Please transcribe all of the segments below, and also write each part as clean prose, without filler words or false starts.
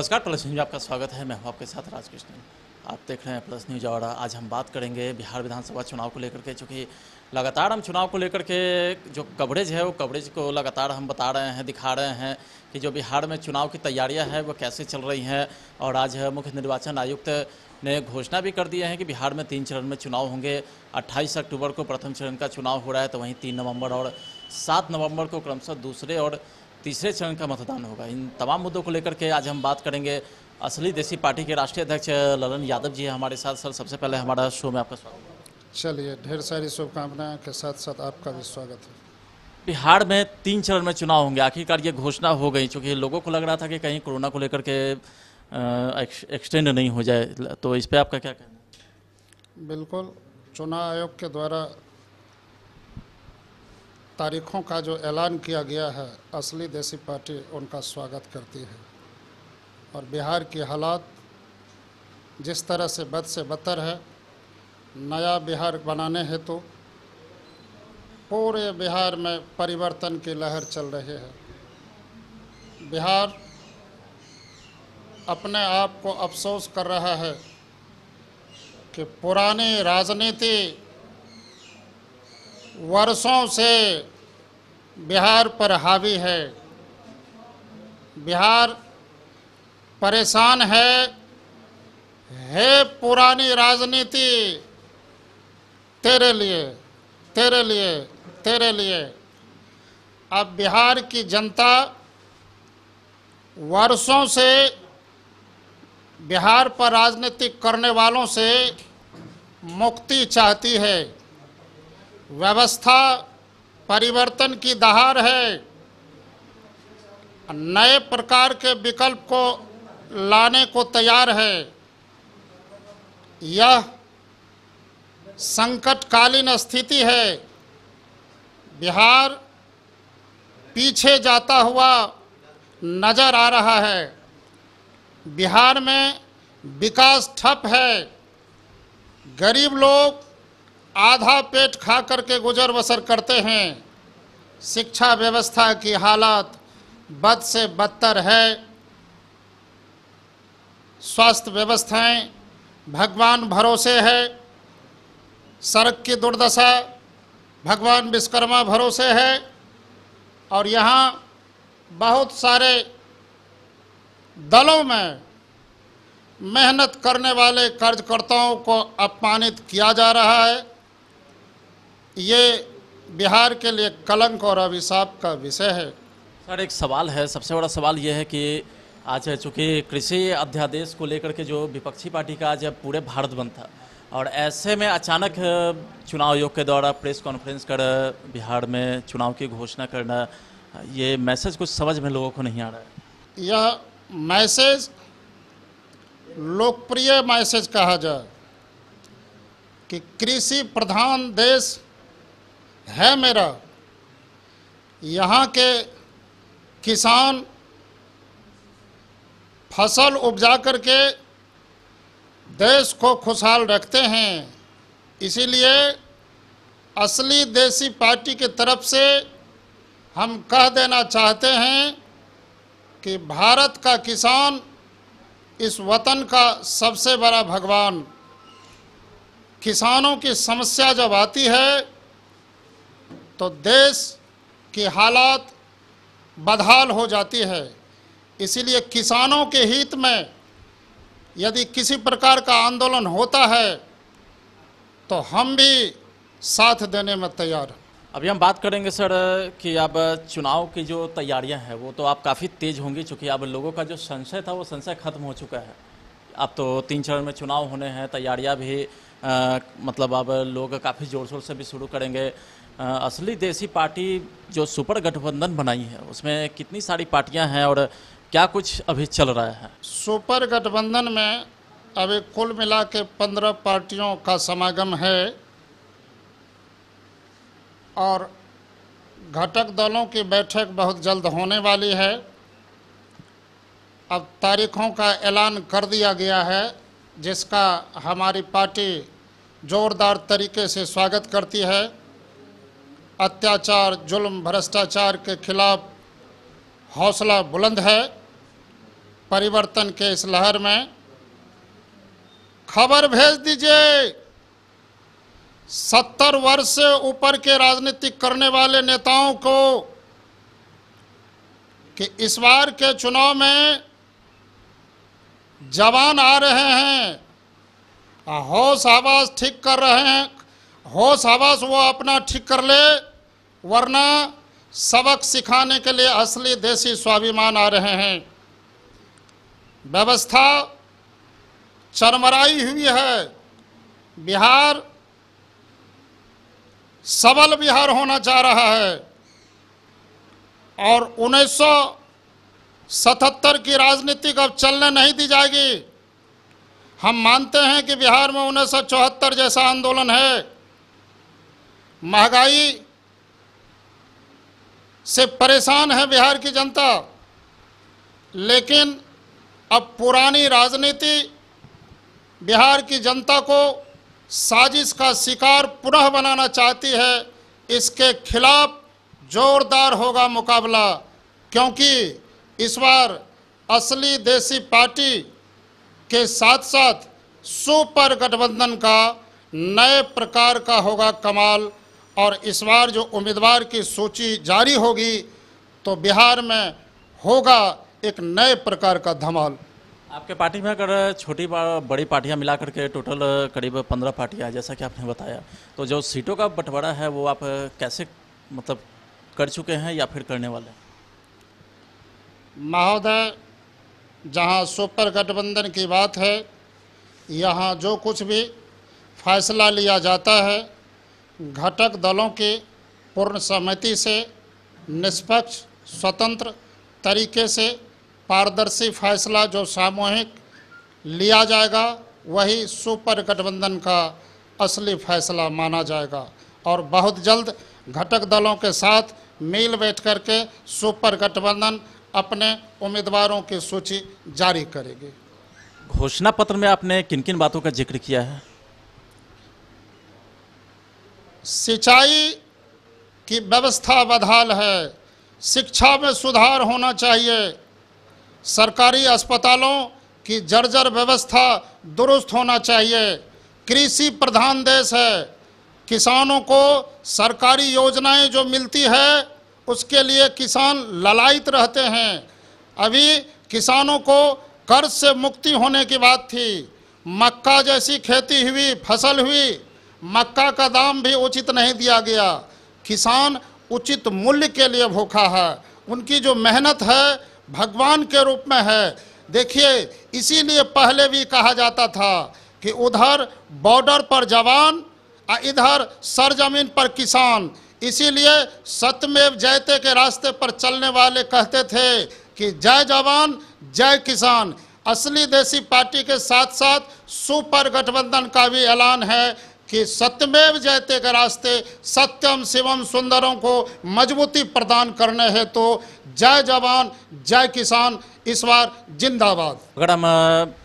नमस्कार, plus news में आपका स्वागत है। मैं हूं आपके साथ राजकृष्ण। आप देख रहे हैं प्लस न्यूज और आज हम बात करेंगे बिहार विधानसभा चुनाव को लेकर के। चूँकि लगातार हम चुनाव को लेकर के जो कवरेज है वो कवरेज को लगातार हम बता रहे हैं, दिखा रहे हैं कि जो बिहार में चुनाव की तैयारियां हैं वो कैसे चल रही हैं। और आज मुख्य निर्वाचन आयुक्त ने घोषणा भी कर दिया है कि बिहार में 3 चरण में चुनाव होंगे। 28 अक्टूबर को प्रथम चरण का चुनाव हो रहा है, तो वहीं 3 नवंबर और 7 नवंबर को क्रमशः दूसरे और तीसरे चरण का मतदान होगा। इन तमाम मुद्दों को लेकर के आज हम बात करेंगे। असली देसी पार्टी के राष्ट्रीय अध्यक्ष ललन यादव जी है हमारे साथ। सर, सबसे पहले हमारा शो में आपका स्वागत है। चलिए, ढेर सारी शुभकामनाएं के साथ साथ आपका भी स्वागत है। बिहार में 3 चरण में चुनाव होंगे, आखिरकार ये घोषणा हो गई। चूँकि लोगों को लग रहा था कि कहीं कोरोना को लेकर के एक्सटेंड नहीं हो जाए, तो इस पर आपका क्या कहना है? बिल्कुल, चुनाव आयोग के द्वारा तारीखों का जो ऐलान किया गया है, असली देसी पार्टी उनका स्वागत करती है। और बिहार की हालात जिस तरह से बद से बदतर है, नया बिहार बनाने हेतु पूरे बिहार में परिवर्तन की लहर चल रही है। बिहार अपने आप को अफसोस कर रहा है कि पुरानी राजनीति वर्षों से बिहार पर हावी है। बिहार परेशान है पुरानी राजनीति तेरे लिए, तेरे लिए, तेरे लिए। अब बिहार की जनता वर्षों से बिहार पर राजनीति करने वालों से मुक्ति चाहती है। व्यवस्था परिवर्तन की दहाड़ है। नए प्रकार के विकल्प को लाने को तैयार है। यह संकटकालीन स्थिति है। बिहार पीछे जाता हुआ नजर आ रहा है। बिहार में विकास ठप है। गरीब लोग आधा पेट खा करके गुजर बसर करते हैं। शिक्षा व्यवस्था की हालत बद से बदतर है। स्वास्थ्य व्यवस्थाएं भगवान भरोसे है। सड़क की दुर्दशा भगवान विश्वकर्मा भरोसे है। और यहाँ बहुत सारे दलों में मेहनत करने वाले कार्यकर्ताओं को अपमानित किया जा रहा है। ये बिहार के लिए कलंक और अभिशाप का विषय है। सर, एक सवाल है, सबसे बड़ा सवाल ये है कि आज चूँकि कृषि अध्यादेश को लेकर के जो विपक्षी पार्टी का आज पूरे भारत बंद था, और ऐसे में अचानक चुनाव आयोग के द्वारा प्रेस कॉन्फ्रेंस कर बिहार में चुनाव की घोषणा करना, ये मैसेज कुछ समझ में लोगों को नहीं आ रहा है। यह मैसेज लोकप्रिय मैसेज कहा जाए कि कृषि प्रधान देश है मेरा। यहाँ के किसान फसल उपजा करके देश को खुशहाल रखते हैं। इसीलिए असली देसी पार्टी की तरफ से हम कह देना चाहते हैं कि भारत का किसान इस वतन का सबसे बड़ा भगवान। किसानों की समस्या जब आती है तो देश की हालात बदहाल हो जाती है। इसीलिए किसानों के हित में यदि किसी प्रकार का आंदोलन होता है तो हम भी साथ देने में तैयार हैं। अभी हम बात करेंगे सर कि अब चुनाव की जो तैयारियां हैं वो तो आप काफ़ी तेज़ होंगी, चूँकि अब लोगों का जो संशय था वो संशय खत्म हो चुका है। अब तो 3 चरण में चुनाव होने हैं, तैयारियां भी मतलब अब लोग काफ़ी ज़ोर शोर से भी शुरू करेंगे। असली देसी पार्टी जो सुपर गठबंधन बनाई है उसमें कितनी सारी पार्टियां हैं और क्या कुछ अभी चल रहा है? सुपर गठबंधन में अभी कुल मिला के 15 पार्टियों का समागम है और घटक दलों की बैठक बहुत जल्द होने वाली है। अब तारीखों का ऐलान कर दिया गया है, जिसका हमारी पार्टी जोरदार तरीके से स्वागत करती है। अत्याचार, जुल्म, भ्रष्टाचार के खिलाफ हौसला बुलंद है। परिवर्तन के इस लहर में खबर भेज दीजिए 70 वर्ष से ऊपर के राजनीति करने वाले नेताओं को कि इस बार के चुनाव में जवान आ रहे हैं, होश आवास ठीक कर रहे हैं, होश आवास वो अपना ठीक कर ले, वरना सबक सिखाने के लिए असली देसी स्वाभिमान आ रहे हैं। व्यवस्था चरमराई हुई है। बिहार सबल बिहार होना चाह रहा है और 1977 की राजनीति अब चलने नहीं दी जाएगी। हम मानते हैं कि बिहार में 1974 जैसा आंदोलन है, महंगाई से परेशान है बिहार की जनता, लेकिन अब पुरानी राजनीति बिहार की जनता को साजिश का शिकार पुनः बनाना चाहती है। इसके खिलाफ जोरदार होगा मुकाबला, क्योंकि इस बार असली देसी पार्टी के साथ साथ सुपर गठबंधन का नए प्रकार का होगा कमाल। और इस बार जो उम्मीदवार की सूची जारी होगी तो बिहार में होगा एक नए प्रकार का धमाल। आपके पार्टी में अगर छोटी बड़ी पार्टियां मिला करके टोटल करीब 15 पार्टियां हैं, जैसा कि आपने बताया, तो जो सीटों का बंटवारा है वो आप कैसे मतलब कर चुके हैं या फिर करने वाले हैं? महोदय, जहां सुपर गठबंधन की बात है, यहां जो कुछ भी फैसला लिया जाता है घटक दलों की पूर्ण सहमति से, निष्पक्ष स्वतंत्र तरीके से पारदर्शी फैसला जो सामूहिक लिया जाएगा वही सुपर गठबंधन का असली फैसला माना जाएगा। और बहुत जल्द घटक दलों के साथ मिल बैठ करके सुपर गठबंधन अपने उम्मीदवारों की सूची जारी करेगी। घोषणा पत्र में आपने किन किन बातों का जिक्र किया है? सिंचाई की व्यवस्था बदहाल है, शिक्षा में सुधार होना चाहिए, सरकारी अस्पतालों की जर्जर व्यवस्था दुरुस्त होना चाहिए, कृषि प्रधान देश है, किसानों को सरकारी योजनाएं जो मिलती है उसके लिए किसान ललायित रहते हैं। अभी किसानों को कर्ज से मुक्ति होने की बात थी, मक्का जैसी खेती हुई, फसल हुई, मक्का का दाम भी उचित नहीं दिया गया। किसान उचित मूल्य के लिए भूखा है, उनकी जो मेहनत है भगवान के रूप में है। देखिए, इसीलिए पहले भी कहा जाता था कि उधर बॉर्डर पर जवान और इधर सरजमीन पर किसान। इसीलिए सत्यमेव जयते के रास्ते पर चलने वाले कहते थे कि जय जवान जय किसान। असली देसी पार्टी के साथ साथ सुपर गठबंधन का भी ऐलान है कि सत्यमेव जयते के रास्ते सत्यम शिवम सुंदरों को मजबूती प्रदान करने हैं। तो जय जवान जय किसान इस बार जिंदाबाद। अगर हम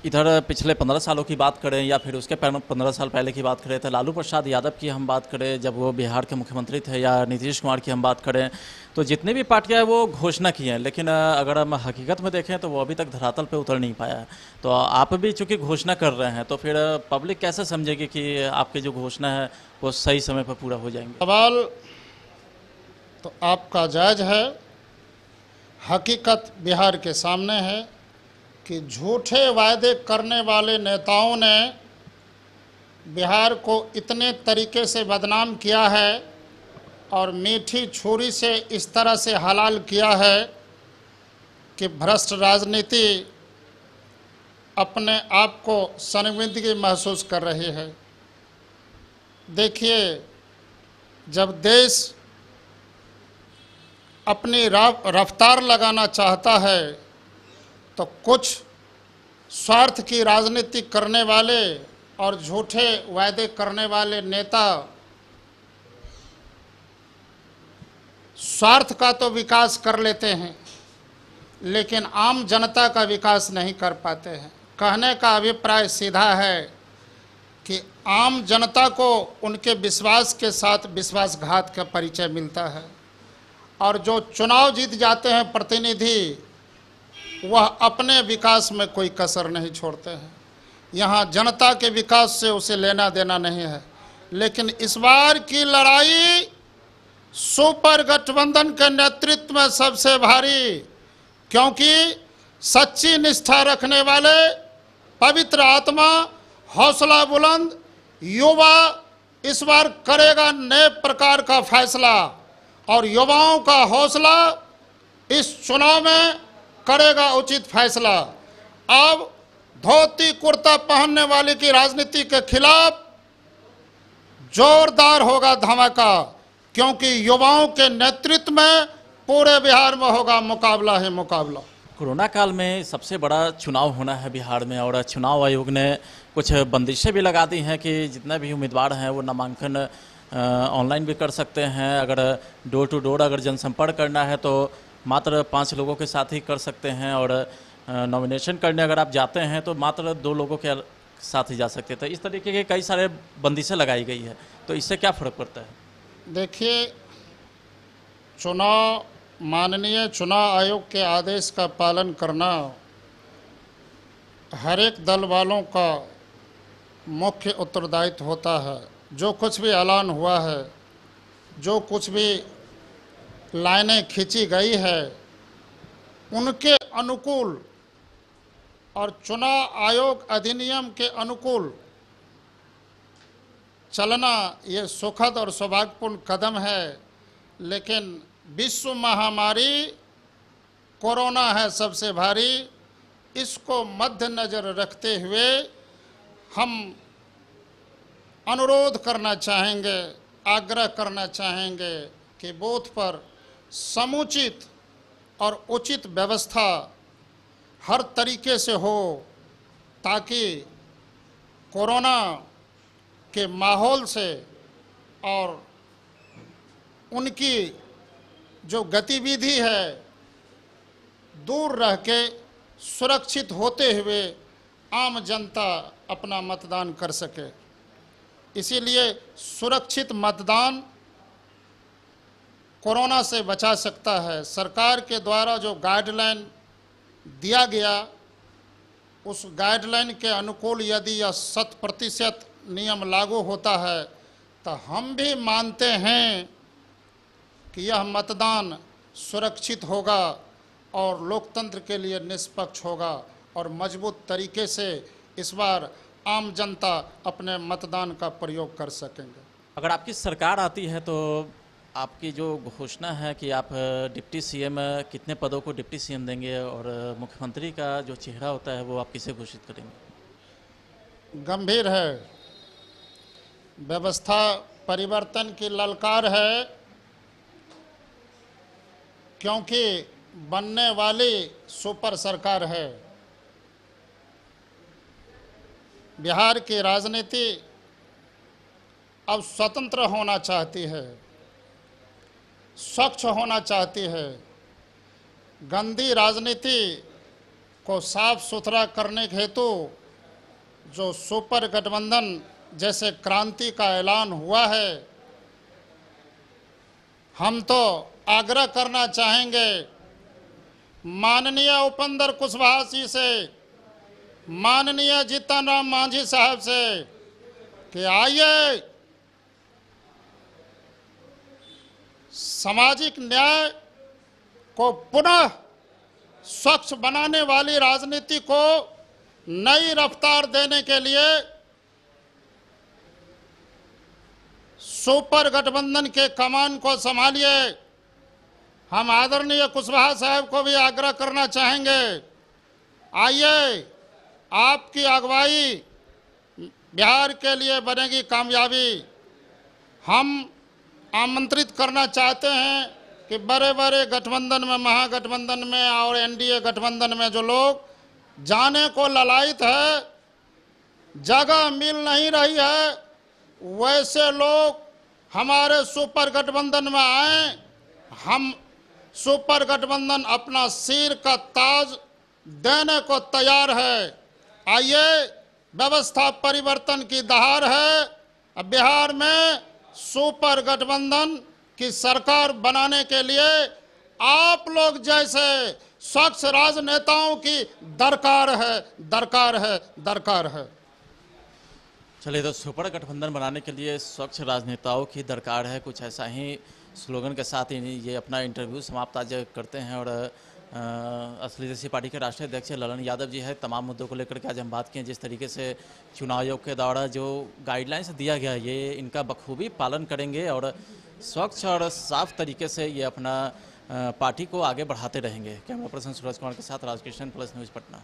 इधर पिछले 15 सालों की बात करें या फिर उसके 15 साल पहले की बात करें, तो लालू प्रसाद यादव की हम बात करें जब वो बिहार के मुख्यमंत्री थे, या नीतीश कुमार की हम बात करें, तो जितनी भी पार्टियां हैं वो घोषणा की हैं, लेकिन अगर हम हकीकत में देखें तो वो अभी तक धरातल पे उतर नहीं पाया है। तो आप भी चूँकि घोषणा कर रहे हैं तो फिर पब्लिक कैसे समझेगी कि आपकी जो घोषणा है वो सही समय पर पूरा हो जाएंगे? सवाल तो आपका जायज़ है। हकीकत बिहार के सामने है कि झूठे वायदे करने वाले नेताओं ने बिहार को इतने तरीके से बदनाम किया है और मीठी छुरी से इस तरह से हलाल किया है कि भ्रष्ट राजनीति अपने आप को शर्मिंदगी महसूस कर रही है। देखिए, जब देश अपनी रफ्तार लगाना चाहता है तो कुछ स्वार्थ की राजनीति करने वाले और झूठे वायदे करने वाले नेता स्वार्थ का तो विकास कर लेते हैं लेकिन आम जनता का विकास नहीं कर पाते हैं। कहने का अभिप्राय सीधा है कि आम जनता को उनके विश्वास के साथ विश्वासघात का परिचय मिलता है और जो चुनाव जीत जाते हैं प्रतिनिधि, वह अपने विकास में कोई कसर नहीं छोड़ते हैं। यहाँ जनता के विकास से उसे लेना देना नहीं है। लेकिन इस बार की लड़ाई सुपर गठबंधन के नेतृत्व में सबसे भारी, क्योंकि सच्ची निष्ठा रखने वाले, पवित्र आत्मा, हौसला बुलंद युवा इस बार करेगा नए प्रकार का फैसला, और युवाओं का हौसला इस चुनाव में करेगा उचित फैसला। अब धोती कुर्ता पहनने वाले की राजनीति के खिलाफ जोरदार होगा धमाका, क्योंकि युवाओं के नेतृत्व में पूरे बिहार में होगा मुकाबला ही मुकाबला। कोरोना काल में सबसे बड़ा चुनाव होना है बिहार में, और चुनाव आयोग ने कुछ बंदिशें भी लगा दी हैं कि जितने भी उम्मीदवार हैं वो नामांकन ऑनलाइन भी कर सकते हैं। अगर डोर टू डोर अगर जनसंपर्क करना है तो मात्र 5 लोगों के साथ ही कर सकते हैं, और नॉमिनेशन करने अगर आप जाते हैं तो मात्र 2 लोगों के साथ ही जा सकते थे। इस तरीके के कई सारे बंदिशें लगाई गई है, तो इससे क्या फ़र्क पड़ता है? देखिए, माननीय चुनाव आयोग के आदेश का पालन करना हर एक दल वालों का मुख्य उत्तरदायित्व होता है। जो कुछ भी ऐलान हुआ है, जो कुछ भी लाइनें खींची गई है, उनके अनुकूल और चुनाव आयोग अधिनियम के अनुकूल चलना ये सुखद और सौभाग्यपूर्ण कदम है। लेकिन विश्व महामारी कोरोना है सबसे भारी, इसको मद्देनजर रखते हुए हम अनुरोध करना चाहेंगे, आग्रह करना चाहेंगे कि बूथ पर समुचित और उचित व्यवस्था हर तरीके से हो, ताकि कोरोना के माहौल से और उनकी जो गतिविधि है दूर रह के सुरक्षित होते हुए आम जनता अपना मतदान कर सके। इसीलिए सुरक्षित मतदान कोरोना से बचा सकता है। सरकार के द्वारा जो गाइडलाइन दिया गया, उस गाइडलाइन के अनुकूल यदि यह 100% नियम लागू होता है तो हम भी मानते हैं कि यह मतदान सुरक्षित होगा और लोकतंत्र के लिए निष्पक्ष होगा, और मजबूत तरीके से इस बार आम जनता अपने मतदान का प्रयोग कर सकेंगे। अगर आपकी सरकार आती है तो आपकी जो घोषणा है कि आप डिप्टी सीएम, कितने पदों को डिप्टी सीएम देंगे, और मुख्यमंत्री का जो चेहरा होता है वो आप किसे घोषित करेंगे? गंभीर है, व्यवस्था परिवर्तन की ललकार है, क्योंकि बनने वाली सुपर सरकार है। बिहार की राजनीति अब स्वतंत्र होना चाहती है, स्वच्छ होना चाहती है। गंदी राजनीति को साफ सुथरा करने के हेतु जो सुपर गठबंधन जैसे क्रांति का ऐलान हुआ है, हम तो आग्रह करना चाहेंगे माननीय उपेंद्र कुशवाहा जी से, माननीय जीतन राम मांझी साहब से कि आइए सामाजिक न्याय को पुनः स्वच्छ बनाने वाली राजनीति को नई रफ्तार देने के लिए सुपर गठबंधन के कमान को संभालिए। हम आदरणीय कुशवाहा साहब को भी आग्रह करना चाहेंगे, आइए, आपकी अगुवाई बिहार के लिए बनेगी कामयाबी। हम आमंत्रित करना चाहते हैं कि बड़े बड़े गठबंधन में, महागठबंधन में और एनडीए गठबंधन में जो लोग जाने को ललायित है, जगह मिल नहीं रही है, वैसे लोग हमारे सुपर गठबंधन में आए। हम सुपर गठबंधन अपना सिर का ताज देने को तैयार है। आइए, व्यवस्था परिवर्तन की दहार है। अब बिहार में सुपर गठबंधन की सरकार बनाने के लिए आप लोग जैसे स्वच्छ राजनेताओं की दरकार है, दरकार है, दरकार है। चलिए, तो सुपर गठबंधन बनाने के लिए स्वच्छ राजनेताओं की दरकार है, कुछ ऐसा ही स्लोगन के साथ ही ये अपना इंटरव्यू समाप्त आज करते हैं। और असली देशी पार्टी के राष्ट्रीय अध्यक्ष ललन यादव जी है। तमाम मुद्दों को लेकर के आज हम बात किए, जिस तरीके से चुनाव आयोग के द्वारा जो गाइडलाइंस दिया गया ये इनका बखूबी पालन करेंगे और स्वच्छ और साफ तरीके से ये अपना पार्टी को आगे बढ़ाते रहेंगे। कैमरा पर्सन सूरज कुमार के साथ राजकृष्ण, प्लस न्यूज़ पटना।